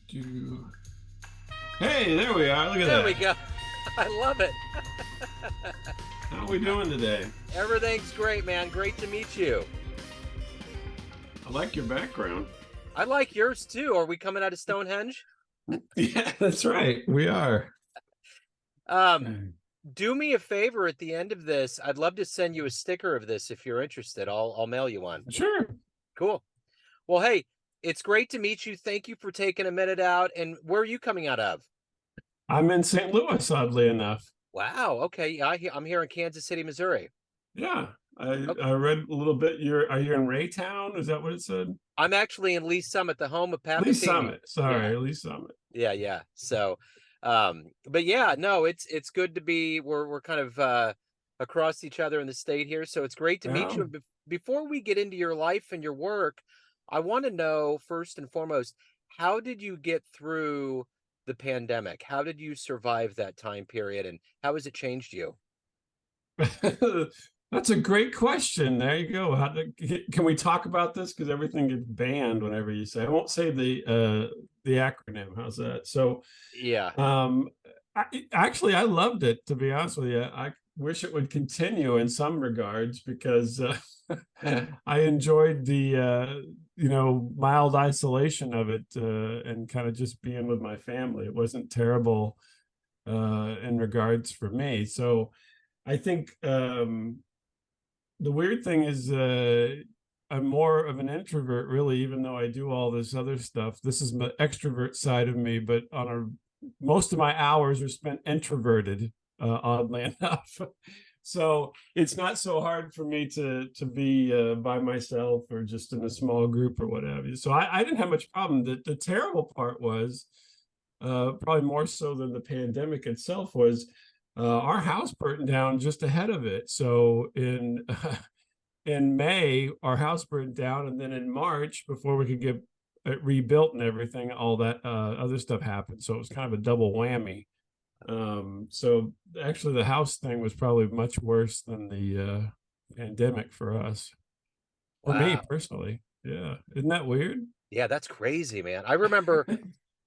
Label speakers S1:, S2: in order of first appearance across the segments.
S1: Do. Hey, there we are. Look at
S2: There we
S1: that.
S2: go. I love it.
S1: How are we doing today?
S2: Everything's great, man. Great to meet you.
S1: I like your background.
S2: I like yours too. Are we coming out of Stonehenge?
S1: Yeah, that's right. We are.
S2: Um, do me a favor at the end of this. I'd love to send you a sticker of this if you're interested. I'll mail you one.
S1: Sure.
S2: Cool. Well, hey, it's great to meet you. Thank you for taking a minute out. And where are you coming out of?
S1: I'm in St. Louis, oddly enough.
S2: Wow. Okay. Yeah, I'm here in Kansas City, Missouri.
S1: Yeah. I,
S2: Okay.
S1: I read a little bit. Are you in Raytown? Is that what it said?
S2: I'm actually in Lee Summit, the home of Pat
S1: Lee
S2: Metheny.
S1: Summit.
S2: Yeah.
S1: Sorry, Lee Summit.
S2: Yeah. So, but yeah, no, it's good to be. We're kind of across each other in the state here, so it's great to meet
S1: Yeah.
S2: you. And before we get into your life and your work, I want to know first and foremost, how did you get through the pandemic? How did you survive that time period, and how has it changed you?
S1: That's a great question. There you go. Can we talk about this? Because everything gets banned whenever you say. I won't say the acronym. How's that? So,
S2: Yeah.
S1: um, I loved it. To be honest with you, I wish it would continue in some regards because I enjoyed the mild isolation of it and kind of just being with my family. It wasn't terrible in regards for me. So I think the weird thing is I'm more of an introvert, really, even though I do all this other stuff. This is the extrovert side of me, but most of my hours are spent introverted, oddly enough. So it's not so hard for me to be by myself or just in a small group or whatever. So I didn't have much problem. The terrible part was probably more so than the pandemic itself was our house burnt down just ahead of it. So in May, our house burned down, and then in March, before we could get it rebuilt and everything, all that other stuff happened. So it was kind of a double whammy. So actually, the house thing was probably much worse than the pandemic for us, for me
S2: Wow.
S1: personally. Yeah, isn't that weird?
S2: Yeah, that's crazy, man. I remember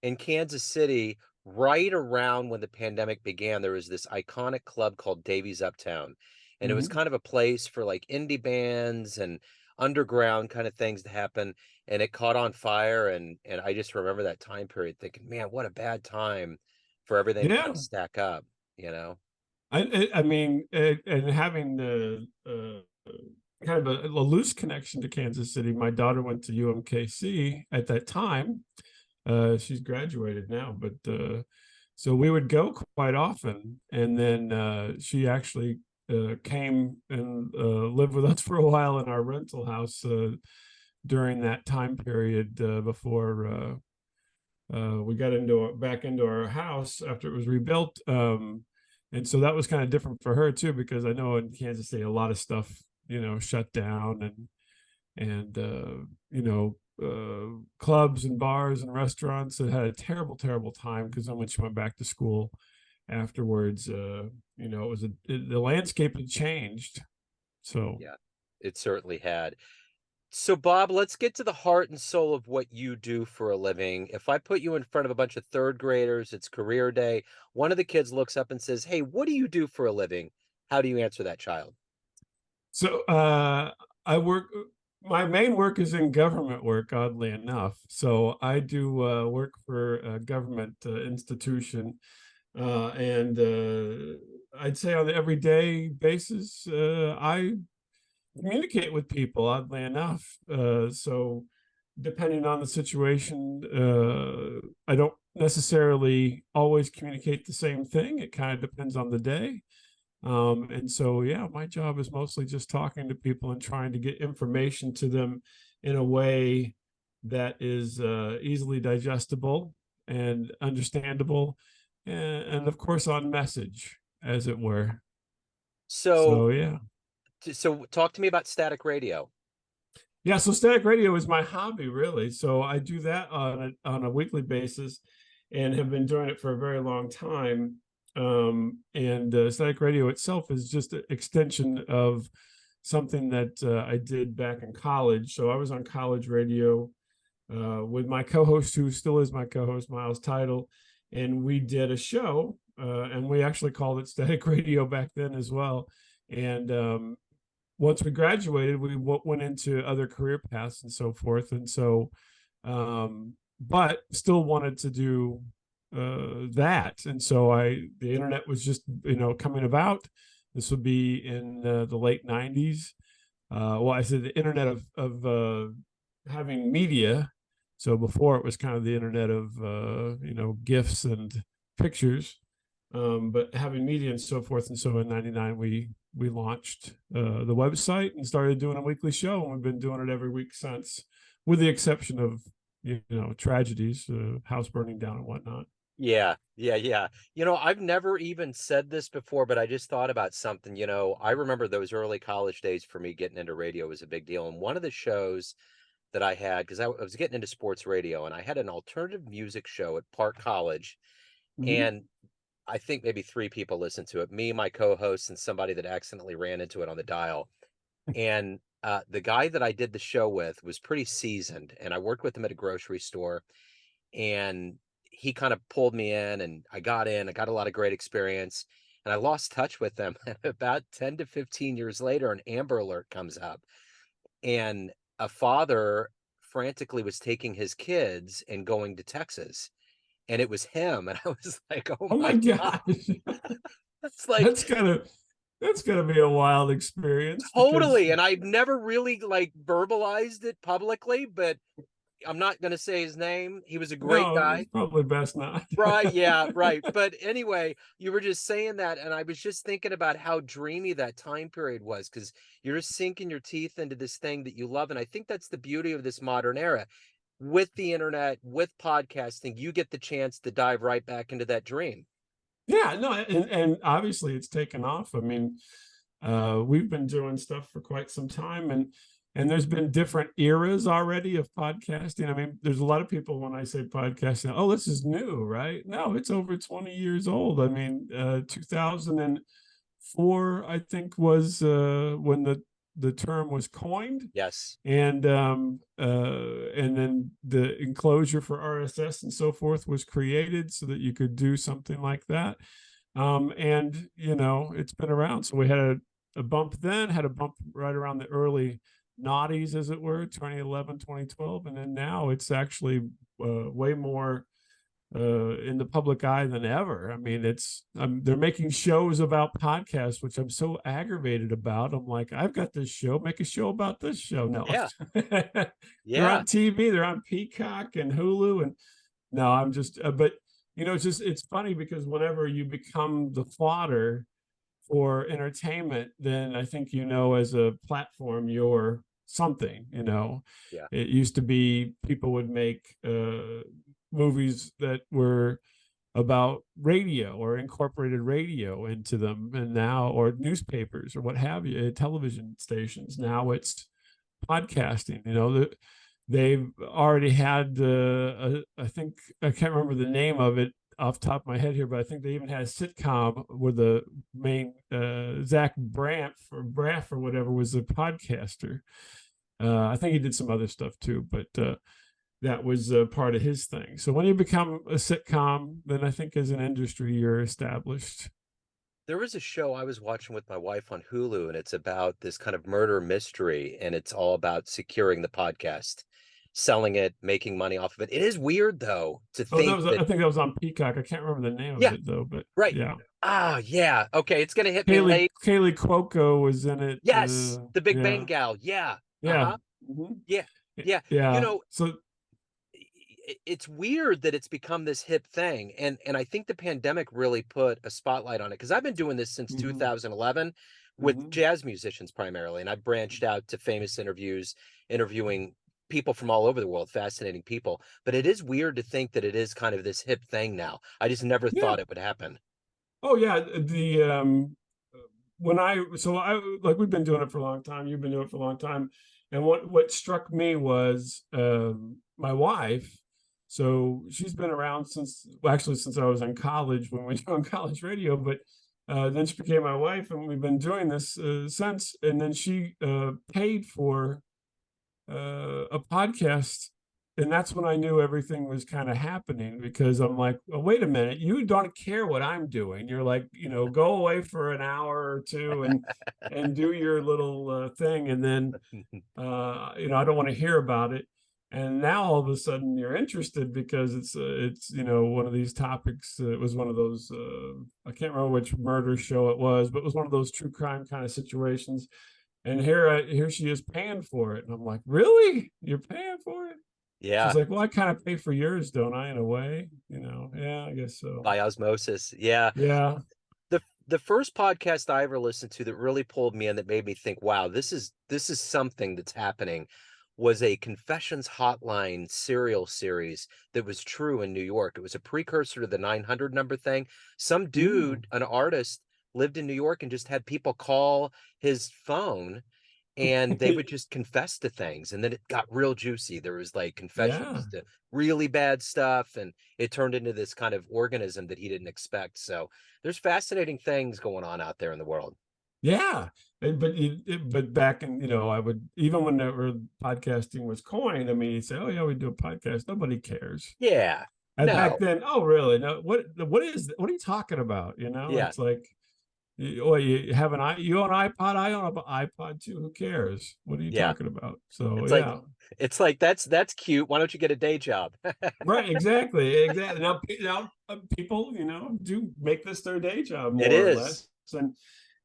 S2: in Kansas City, right around when the pandemic began, there was this iconic club called Davies Uptown. And it was
S1: Mhm.
S2: kind of a place for like indie bands and underground kind of things to happen. And it caught on fire. And I just remember that time period thinking, man, what a bad time for everything to kind
S1: Yeah,
S2: of stack up, you know?
S1: I mean, and having the kind of a loose connection to Kansas City. My daughter went to UMKC at that time. She's graduated now, but so we would go quite often. And then she actually came and lived with us for a while in our rental house during that time period before we got back into our house after it was rebuilt. And so that was kind of different for her too, because I know in Kansas City a lot of stuff shut down and clubs and bars and restaurants that had a terrible time because then when she went back to school afterwards, it was the landscape had changed. So
S2: Yeah, it certainly had. So, Bob, let's get to the heart and soul of what you do for a living. If I put you in front of a bunch of third graders, it's career day. One of the kids looks up and says, "Hey, what do you do for a living?" How do you answer that child?
S1: so I work. My main work is in government work, oddly enough. So I do work for a government institution, and I'd say on an everyday basis, I communicate with people, oddly enough. So depending on the situation, I don't necessarily always communicate the same thing. It kind of depends on the day. And so, yeah, my job is mostly just talking to people and trying to get information to them in a way that is easily digestible and understandable, and of course on message, as it were.
S2: So,
S1: So, yeah.
S2: so talk to me about static radio.
S1: Yeah, so static radio is my hobby, really. So I do that on a weekly basis, and have been doing it for a very long time. And static radio itself is just an extension of something that I did back in college. So I was on college radio with my co-host, who still is my co-host, Miles Tidal, and we did a show, and we actually called it Static Radio back then as well. And once we graduated, we went into other career paths and so forth. And so, but still wanted to do that. And so the internet was just, coming about. This would be in the late 90s. Well, I said the internet of having media. So before it was kind of the internet of, GIFs and pictures, but having media and so forth. And so in 99, we launched the website and started doing a weekly show. And we've been doing it every week since, with the exception of, tragedies, house burning down and whatnot.
S2: Yeah, yeah, yeah. I've never even said this before, but I just thought about something. I remember those early college days for me getting into radio was a big deal. And one of the shows that I had, because I was getting into sports radio, and I had an alternative music show at Park College.
S1: Mm-hmm.
S2: And I think maybe three people listened to it, me, my co-host, and somebody that accidentally ran into it on the dial. And the guy that I did the show with was pretty seasoned, and I worked with him at a grocery store, and he kind of pulled me in, and I got a lot of great experience, and I lost touch with them. And about 10 to 15 years later, an Amber Alert comes up, and a father frantically was taking his kids and going to Texas, and it was him. And I was like, oh
S1: Oh my
S2: my God.
S1: gosh.
S2: That's like
S1: that's gotta be a wild experience because
S2: totally. And I've never really like verbalized it publicly, but I'm not going to say his name. He was a great
S1: no, it's
S2: guy.
S1: probably best not.
S2: Right. Yeah. Right. But anyway, you were just saying that. And I was just thinking about how dreamy that time period was, because you're just sinking your teeth into this thing that you love. And I think that's the beauty of this modern era. With the internet, with podcasting, you get the chance to dive right back into that dream.
S1: Yeah, no, and obviously it's taken off. I mean, we've been doing stuff for quite some time, and there's been different eras already of podcasting. I mean, there's a lot of people when I say podcasting, oh, this is new, right? No, it's over 20 years old. I mean, 2004, I think, was when the term was coined.
S2: Yes.
S1: And then the enclosure for RSS and so forth was created so that you could do something like that. And it's been around. So we had a bump then, had a bump right around the early noughties, as it were, 2011, 2012, and then now it's actually way more in the public eye than ever. I mean, they're making shows about podcasts, which I'm so aggravated about. I'm like, I've got this show, make a show about this show. No,
S2: Yeah.
S1: they're
S2: Yeah.
S1: on TV, they're on Peacock and Hulu, and no, I'm just, but it's funny because whenever you become the fodder for entertainment, then I think as a platform, you're something.
S2: Yeah.
S1: It used to be people would make movies that were about radio or incorporated radio into them, and now, or newspapers or what have you, television stations. Now it's podcasting. They've already had I think, I can't remember the name of it off the top of my head here, but I think they even had a sitcom where the main Zach Braff or whatever was a podcaster. I think he did some other stuff too, but that was part of his thing. So when you become a sitcom, then I think as an industry, you're established.
S2: There was a show I was watching with my wife on Hulu, and it's about this kind of murder mystery, and it's all about securing the podcast, selling it, making money off of it. It is weird though to
S1: Oh,
S2: think that
S1: I think that was on Peacock. I can't remember the name of
S2: yeah,
S1: it though, but
S2: right.
S1: yeah.
S2: Ah, yeah. Okay, it's gonna hit me late.
S1: Kaylee Cuoco was in it.
S2: Yes, the Big Bang
S1: Yeah,
S2: gal. Yeah.
S1: yeah,
S2: Uh-huh.
S1: mm-hmm.
S2: Yeah. Yeah.
S1: Yeah. So
S2: It's weird that it's become this hip thing, and I think the pandemic really put a spotlight on it, because I've been doing this since
S1: mm-hmm.
S2: 2011 with
S1: Mm-hmm.
S2: jazz musicians primarily, and I've branched out to famous interviews, interviewing people from all over the world, fascinating people. But it is weird to think that it is kind of this hip thing now. I just never
S1: Yeah.
S2: thought it would happen.
S1: Oh yeah. Like, we've been doing it for a long time. You've been doing it for a long time. And what struck me was my wife. So she's been around since I was in college when we were doing college radio, but then she became my wife, and we've been doing this since. And then she paid for a podcast that's when I knew everything was kind of happening, because I'm like, well, wait a minute, you don't care what I'm doing. You're like, go away for an hour or two and do your little thing, and then I don't want to hear about it. And now all of a sudden you're interested because it's one of these topics. It was one of those I can't remember which murder show it was, but it was one of those true crime kind of situations. And here she is paying for it, and I'm like, really? You're paying for it? She's
S2: Yeah,
S1: like, well, I kind of pay for yours, don't I? In a way, Yeah, I guess so.
S2: by osmosis. Yeah.
S1: Yeah.
S2: The first podcast I ever listened to that really pulled me in, that made me think, wow, this is something that's happening, was a confessions hotline serial series that was true in New York. It was a precursor to the 900 number thing. Some
S1: Mm.
S2: dude, an artist, lived in New York and just had people call his phone, and they would just confess to things, and then it got real juicy. There was like
S1: Yeah.
S2: confessions to really bad stuff, and it turned into this kind of organism that he didn't expect. So there's fascinating things going on out there in the world.
S1: Yeah. But back in, I would, even whenever podcasting was coined, I mean, you say, oh yeah, we do a podcast. Nobody cares.
S2: Yeah.
S1: And back
S2: No.
S1: then, oh really? No, what are you talking about?
S2: Yeah.
S1: It's like, you have you own an iPod, I own an iPod too. Who cares? What are you
S2: Yeah.
S1: talking about? So
S2: It's like
S1: yeah.
S2: that's cute. Why don't you get a day job?
S1: Right, exactly. Now people, do make this their day job
S2: It
S1: more or
S2: is.
S1: less,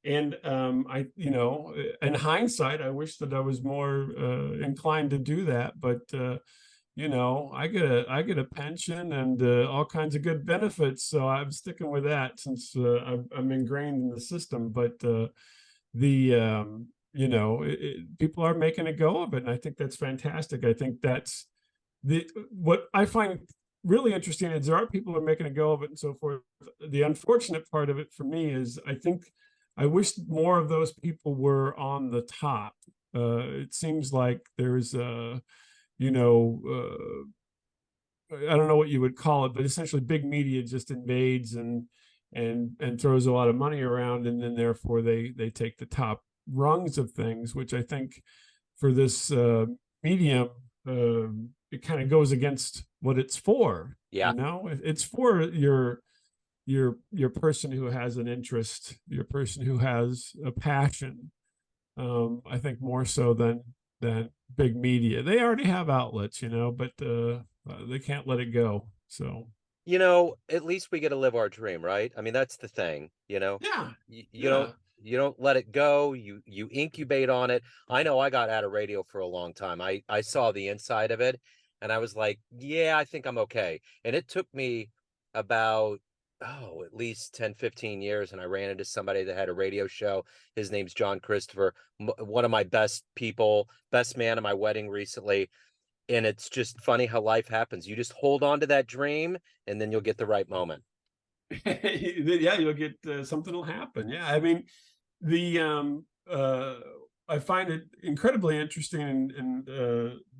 S1: and I, in hindsight, I wish that I was more inclined to do that, but I get a pension and all kinds of good benefits, so I'm sticking with that since I'm ingrained in the system. But the people are making a go of it, and I think that's fantastic. I think that's what I find really interesting is there are people who are making a go of it and so forth. The unfortunate part of it for me is I wish more of those people were on the top. It seems like there's you know, I don't know what you would call it, but essentially big media just invades and throws a lot of money around, and then therefore they take the top rungs of things, which I think for this medium, it kind of goes against what it's for.
S2: Yeah.
S1: It's for your person who has an interest, your person who has a passion. I think more so than big media. They already have outlets, but they can't let it go. So
S2: At least we get to live our dream, right? I mean, that's the thing,
S1: yeah,
S2: you don't
S1: yeah.
S2: you don't let it go. You incubate on it. I know I got out of radio for a long time. I saw the inside of it, and I was like, yeah, I think I'm okay. And it took me about at least 10, 15 years, and I ran into somebody that had a radio show. His name's John Christopher, one of my best people, best man at my wedding recently. And it's just funny how life happens. You just hold on to that dream, and then you'll get the right moment.
S1: Yeah, you'll get something will happen. Yeah, I mean, the I find it incredibly interesting, and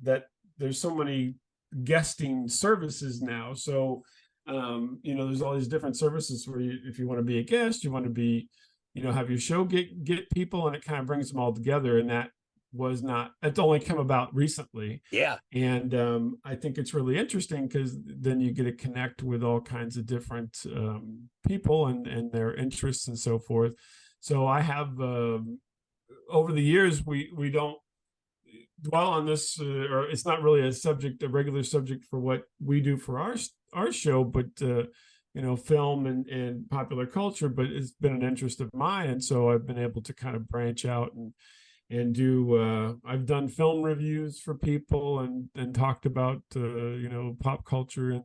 S1: that there's so many guesting services now. So there's all these different services where if you want to be a guest, you want to be, have your show get people, and it kind of brings them all together. And that was not, it's only come about recently.
S2: Yeah.
S1: And I think it's really interesting because then you get to connect with all kinds of different people and their interests and so forth. So I have over the years, we don't dwell on this, or it's not really a regular subject for what we do for our show, but film and popular culture. But it's been an interest of mine, and so I've been able to kind of branch out and do. I've done film reviews for people and talked about pop culture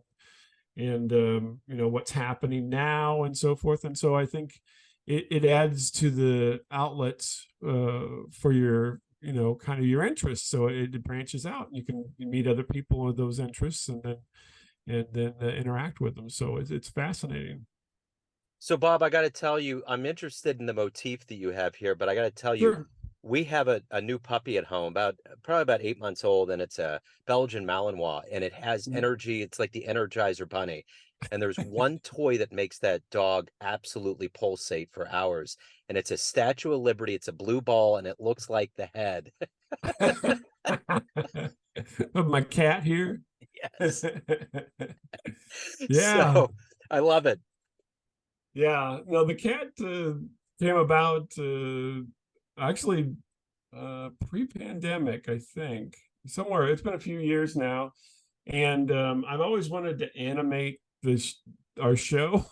S1: and what's happening now and so forth. And so I think it adds to the outlets for your kind of your interests, so it branches out. You can meet other people with those interests and then interact with them, so it's fascinating.
S2: So, Bob, I got to tell you, I'm interested in the motif that you have here, but I got to tell you,
S1: Sure.
S2: we have a new puppy at home, probably about 8 months old, and it's a Belgian Malinois, and it has energy. It's like the Energizer Bunny. And there's one toy that makes that dog absolutely pulsate for hours, and it's a Statue of Liberty. It's a blue ball, and it looks like the head.
S1: Of my cat here.
S2: Yes.
S1: Yeah,
S2: So I love it.
S1: yeah. No, the cat came about actually pre-pandemic, I think. Somewhere, it's been a few years now, and I've always wanted to animate this our show.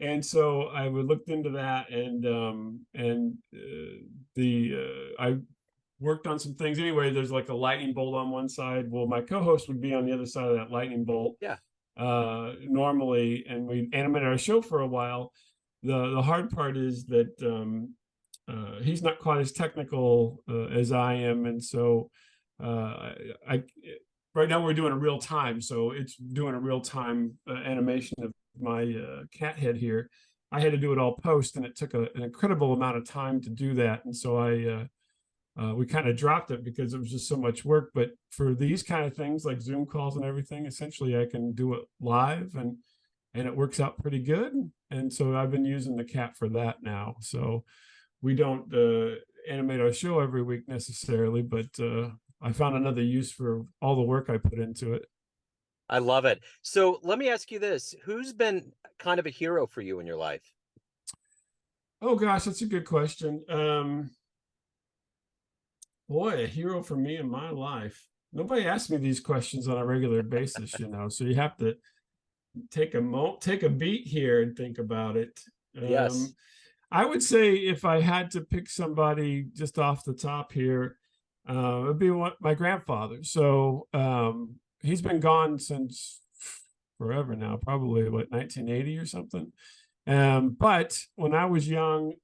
S1: And so I would looked into that, and the I worked on some things. Anyway, there's like a lightning bolt on one side. Well, my co-host would be on the other side of that lightning bolt
S2: Yeah.
S1: normally, and we animated our show for a while. The hard part is that he's not quite as technical as I am, and so I right now we're doing a real time, so it's doing a real time animation of my cat head here. I had to do it all post, and it took an incredible amount of time to do that, and so we kind of dropped it because it was just so much work. But for these kind of things like Zoom calls and everything, essentially I can do it live, and it works out pretty good. And so I've been using the cat for that now. So we don't animate our show every week necessarily, but I found another use for all the work I put into it.
S2: I love it. So let me ask you this. Who's been kind of a hero for you in your life?
S1: Oh gosh, that's a good question. Boy, a hero for me in my life. Nobody asks me these questions on a regular basis, so you have to take a beat here and think about it.
S2: Yes.
S1: Um, I would say if I had to pick somebody just off the top here, it'd be my grandfather. So he's been gone since forever now, probably what 1980 or something. But when I was young,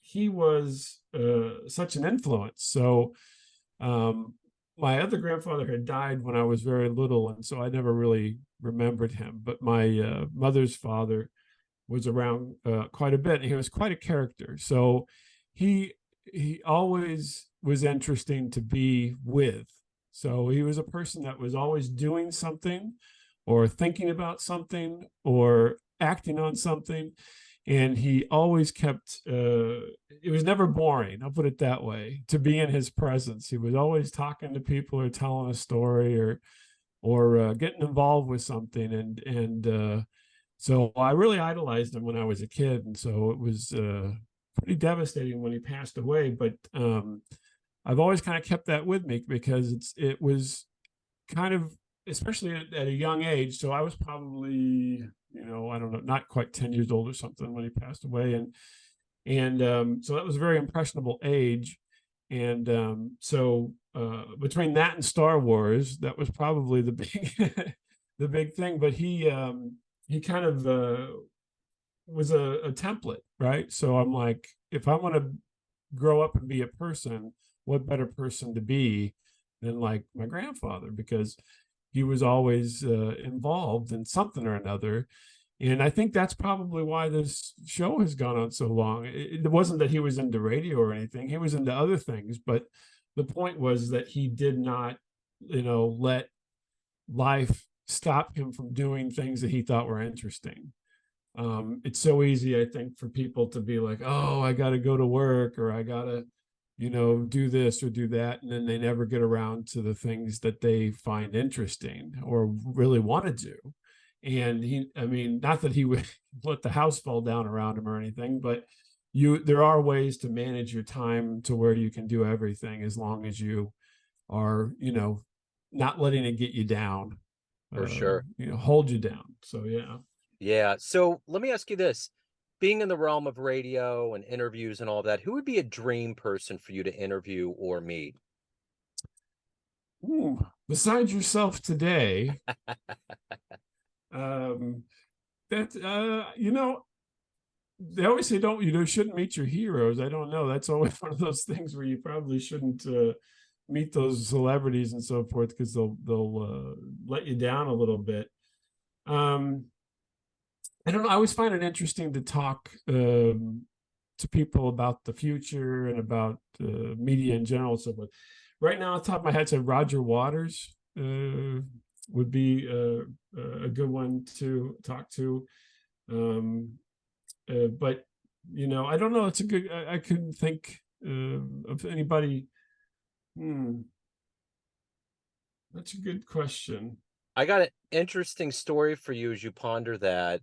S1: he was such an influence. So um, my other grandfather had died when I was very little, and so I never really remembered him. But my mother's father was around quite a bit, and he was quite a character. So he he always was interesting to be with. So he was a person that was always doing something, or thinking about something, or acting on something, and he always kept it was never boring, I'll put it that way, to be in his presence. He was always talking to people, or telling a story, or getting involved with something, and so I really idolized him when I was a kid, and so it was pretty devastating when he passed away. But I've always kind of kept that with me because it was kind of, especially at a young age. So I was probably, I don't know, not quite 10 years old or something when he passed away, and so that was a very impressionable age. And so between that and Star Wars, that was probably the big the big thing. But he kind of was a template, right? So I'm like, if I want to grow up and be a person, what better person to be than like my grandfather, because he was always involved in something or another. And I think that's probably why this show has gone on so long. It wasn't that he was into radio or anything, he was into other things. But the point was that he did not, let life stop him from doing things that he thought were interesting. It's so easy, I think, for people to be like, oh, I got to go to work, or I got to, do this or do that. And then they never get around to the things that they find interesting or really want to do. And I mean, not that he would let the house fall down around him or anything, but there are ways to manage your time to where you can do everything, as long as you are, not letting it get you down,
S2: For sure.
S1: hold you down. So, yeah.
S2: Yeah. So let me ask you this. Being in the realm of radio and interviews and all that, who would be a dream person for you to interview or meet?
S1: Ooh, besides yourself today, um, that they always say don't shouldn't meet your heroes. I don't know. That's always one of those things where you probably shouldn't meet those celebrities and so forth, because they'll let you down a little bit. Um, I don't know. I always find it interesting to talk to people about the future and about media in general and so forth. Right now, off the top of my head, said Roger Waters would be a good one to talk to. Um, but I don't know. It's a good. I couldn't think of anybody. Hmm. That's a good question.
S2: I got an interesting story for you as you ponder that.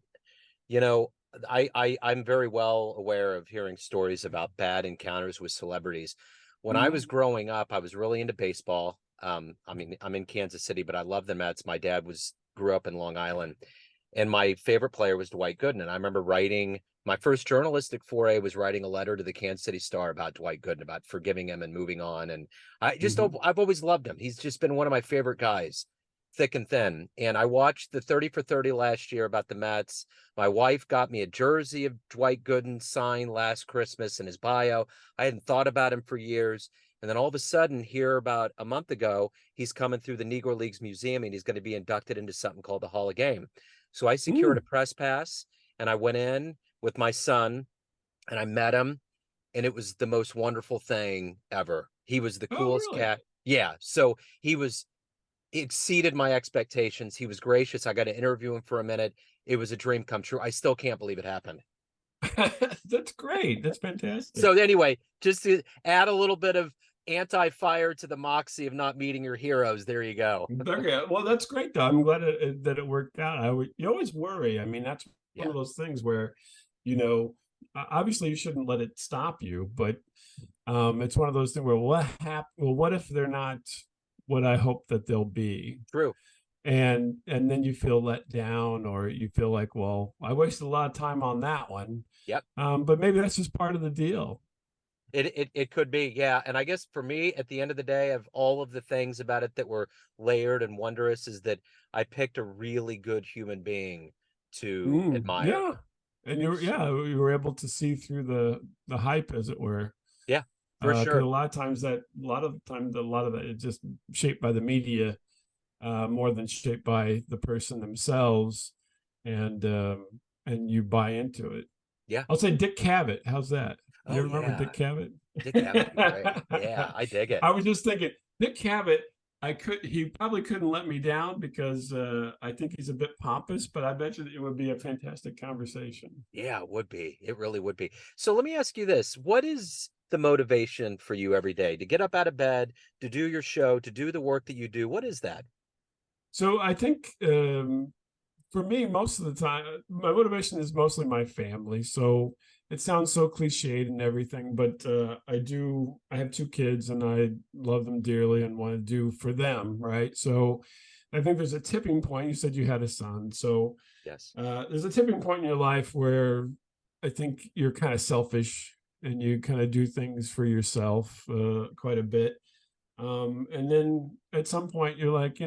S2: You know, I'm very well aware of hearing stories about bad encounters with celebrities. When I was
S1: Mhm.
S2: growing up, I was really into baseball. I mean, I'm in Kansas City, but I love the Mets. My dad was grew up in Long Island, and my favorite player was Dwight Gooden. And I remember writing my first journalistic foray was writing a letter to the Kansas City Star about Dwight Gooden, about forgiving him and moving on. And
S1: Mhm.
S2: I've always loved him. He's just been one of my favorite guys, thick and thin. And I watched the 30 for 30 last year about the Mets. My wife got me a jersey of Dwight Gooden signed last Christmas in his bio. I hadn't thought about him for years. And then all of a sudden, here about a month ago, he's coming through the Negro Leagues Museum and he's going to be inducted into something called the Hall of Game. So I secured a
S1: Mm.
S2: press pass and I went in with my son and I met him, and it was the most wonderful thing ever. He was the
S1: Oh,
S2: coolest
S1: really?
S2: cat. Yeah. So he exceeded my expectations. He was gracious. I got to interview him for a minute. It was a dream come true. I still can't believe it happened.
S1: That's great. That's fantastic.
S2: So anyway, just to add a little bit of anti-fire to the moxie of not meeting your heroes, there you go.
S1: Okay. Well, that's great though. I'm glad that it worked out. You always worry. I mean, that's one
S2: Yeah,
S1: of those things where, obviously you shouldn't let it stop you, but it's one of those things where well, what if they're not what I hope that they'll be?
S2: true.
S1: And then you feel let down, or you feel like, well, I wasted a lot of time on that one.
S2: Yep.
S1: But maybe that's just part of the deal.
S2: It could be, yeah. And I guess for me, at the end of the day, of all of the things about it that were layered and wondrous, is that I picked a really good human being to admire.
S1: Yeah. And you were able to see through the hype, as it were.
S2: Yeah, for
S1: Because
S2: sure.
S1: a lot of that is just shaped by the media, more than shaped by the person themselves, and you buy into it.
S2: Yeah.
S1: I'll say Dick Cavett. How's that? You
S2: Oh
S1: ever remember
S2: yeah.
S1: Dick Cavett?
S2: Dick Cavett would be great. Yeah, I dig it.
S1: I was just thinking, Dick Cavett. He probably couldn't let me down because I think he's a bit pompous, but I bet you that it would be a fantastic conversation.
S2: Yeah, it would be. It really would be. So let me ask you this. What is the motivation for you every day to get up out of bed, to do your show, to do the work that you do? What is that?
S1: So I think for me, most of the time, my motivation is mostly my family. So it sounds so cliched and everything, but I have two kids and I love them dearly and want to do for them, right? So I think there's a tipping point. You said you had a son. So
S2: Yes.
S1: there's a tipping point in your life where I think you're kind of selfish and you kind of do things for yourself quite a bit. And then at some point, you're like,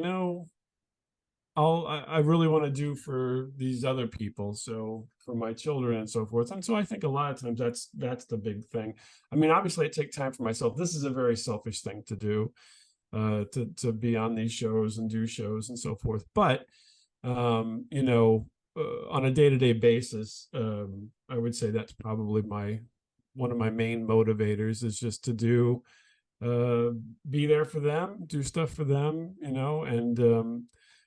S1: I really want to do for these other people, so for my children and so forth. And so I think a lot of times that's the big thing. I mean, obviously I take time for myself. This is a very selfish thing to do, to be on these shows and do shows and so forth. But on a day-to-day basis, I would say that's probably my one of my main motivators is just to do uh be there for them, do stuff for them, and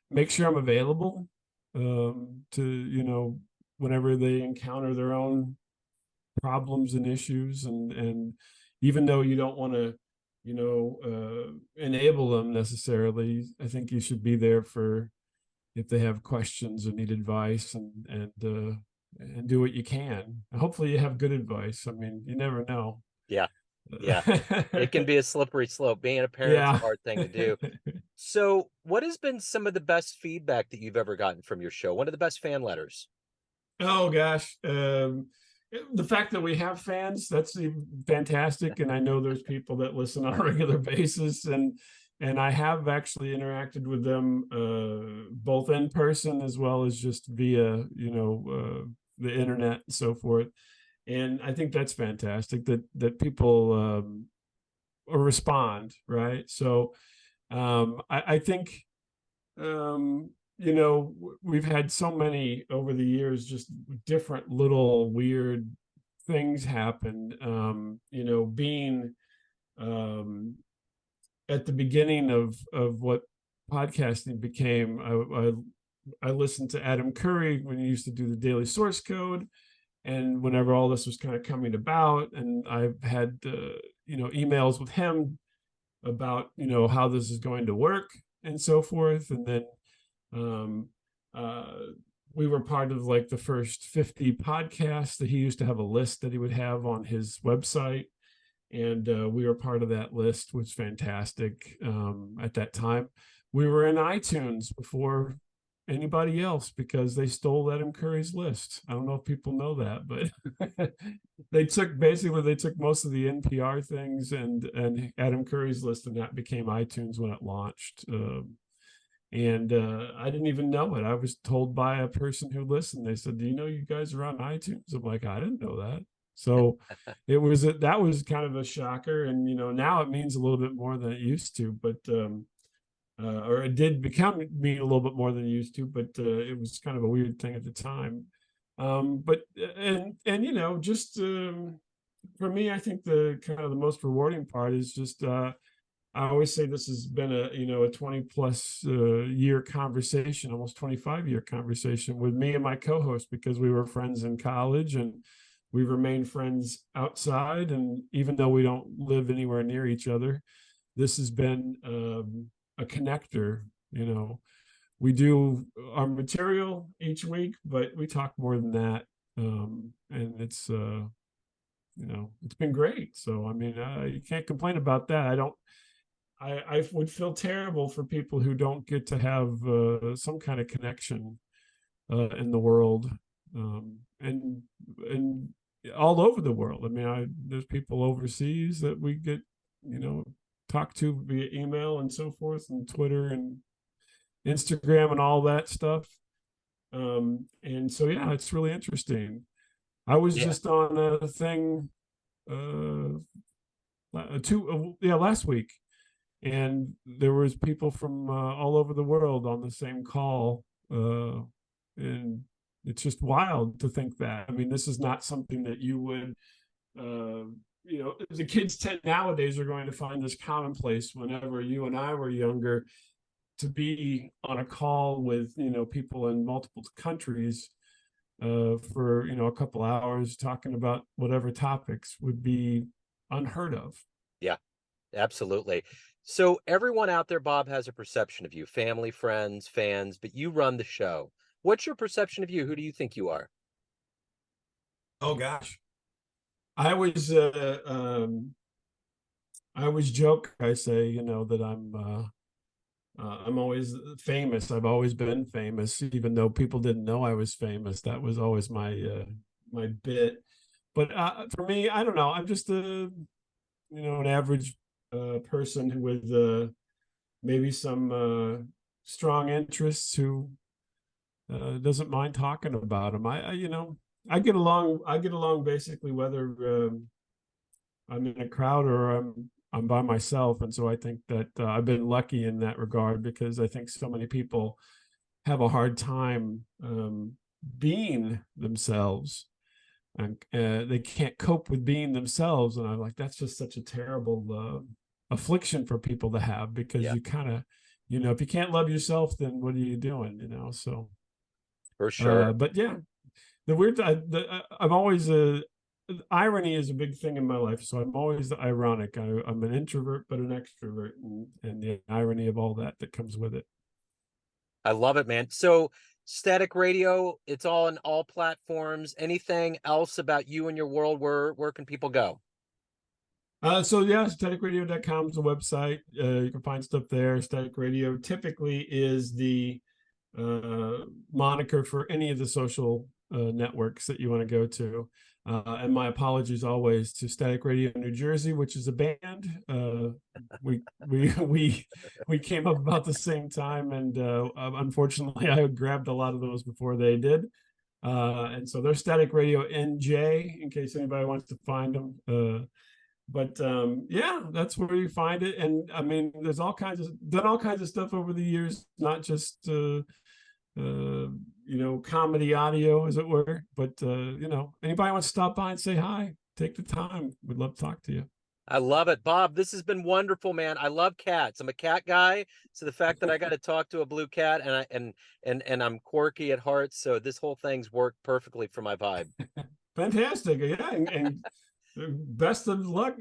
S1: make sure I'm available to whenever they encounter their own problems and issues, and even though you don't want to enable them necessarily, I think you should be there for if they have questions or need advice, and do what you can. Hopefully you have good advice. I mean, you never know.
S2: Yeah. Yeah. It can be a slippery slope. Being a parent's a
S1: Yeah.
S2: hard thing to do. So, what has been some of the best feedback that you've ever gotten from your show? One of the best fan letters?
S1: Oh gosh. The fact that we have fans, that's fantastic. And I know there's people that listen on a regular basis, and I have actually interacted with them both in person as well as just via, the internet and so forth. And I think that's fantastic that people respond, right? So I think we've had so many over the years, just different little weird things happen. Being um, at the beginning of what podcasting became, I listened to Adam Curry when he used to do the Daily Source Code, and whenever all this was kind of coming about, and I've had emails with him about how this is going to work, and so forth. And then um, uh, we were part of like the first 50 podcasts that he used to have a list that he would have on his website. And we were part of that list, which was fantastic at that time. We were in iTunes before anybody else because they stole Adam Curry's list. I don't know if people know that, but they took most of the NPR things and Adam Curry's list, and that became iTunes when it launched. And I didn't even know it. I was told by a person who listened. They said, "Do you know you guys are on iTunes?" I'm like, "I didn't know that." So that was kind of a shocker. And now it means a little bit more than it used to, but or it did mean a little bit more than it used to, but it was kind of a weird thing at the time. But and just for me, I think the kind of the most rewarding part is just I always say this has been a 20 plus year conversation, almost 25-year conversation with me and my co-host, because we were friends in college and we've remained friends outside. And even though we don't live anywhere near each other, this has been a connector. We do our material each week, but we talk more than that. And it's it's been great. So I mean, you can't complain about that. I would feel terrible for people who don't get to have some kind of connection in the world, and all over the world. I mean, there's people overseas that we get, talk to via email and so forth, and Twitter and Instagram and all that stuff. And so, yeah, it's really interesting. I was
S2: Yeah.
S1: just on a thing last week, and there was people from all over the world on the same call, and it's just wild to think that. I mean, this is not something that you would the kids nowadays are going to find this commonplace. Whenever you and I were younger, to be on a call with people in multiple countries for a couple hours talking about whatever topics would be unheard of.
S2: Yeah, absolutely. So everyone out there, Bob, has a perception of you, family, friends, fans, but you run the show. What's your perception of you? Who do you think you are?
S1: Oh gosh, I was I always joke. I say, that I'm always famous. I've always been famous, even though people didn't know I was famous. That was always my bit. But for me, I don't know. I'm just an average person with maybe some strong interests who doesn't mind talking about them. I get along. I get along basically whether I'm in a crowd or I'm by myself. And so I think that I've been lucky in that regard, because I think so many people have a hard time being themselves, and they can't cope with being themselves. And I'm like, that's just such a terrible affliction for people to have, because
S2: Yeah,
S1: you kind of, if you can't love yourself, then what are you doing? So
S2: for sure.
S1: but yeah, the weird I'm always irony is a big thing in my life, so I'm always ironic. I'm an introvert but an extrovert, and the irony of all that comes with it.
S2: I love it, man. So static radio, it's all on all platforms. Anything else about you and your world? Where can people go?
S1: So yeah, staticradio.com is the website. You can find stuff there. Static Radio typically is the moniker for any of the social networks that you want to go to. And my apologies always to Static Radio New Jersey, which is a band. We came up about the same time, and unfortunately, I grabbed a lot of those before they did. And so they're Static Radio NJ, in case anybody wants to find them. But yeah, that's where you find it. And I mean, there's done all kinds of stuff over the years, not just comedy audio, as it were. But anybody wants to stop by and say hi, take the time. We'd love to talk to you.
S2: I love it, Bob. This has been wonderful, man. I love cats. I'm a cat guy, so the fact that I got to talk to a blue cat, and I'm quirky at heart, so this whole thing's worked perfectly for my vibe.
S1: Fantastic. Yeah, and best of luck,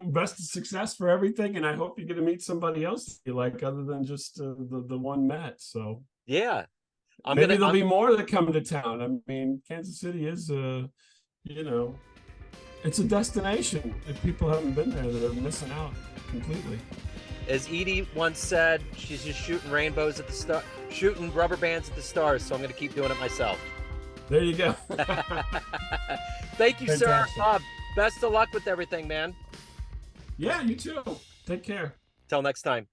S1: best of success for everything. And I hope you get to meet somebody else you like other than just the one Met. So
S2: Yeah.
S1: maybe there'll be more that come to town. I mean, Kansas City is, you know, it's a destination. If people haven't been there, they're missing out completely.
S2: As Edie once said, she's just shooting rainbows at the star, shooting rubber bands at the stars. So I'm going to keep doing it myself.
S1: There you go.
S2: Thank you, sir.
S1: Fantastic.
S2: Bob, best of luck with everything, man.
S1: Yeah, you too. Take care.
S2: Till next time.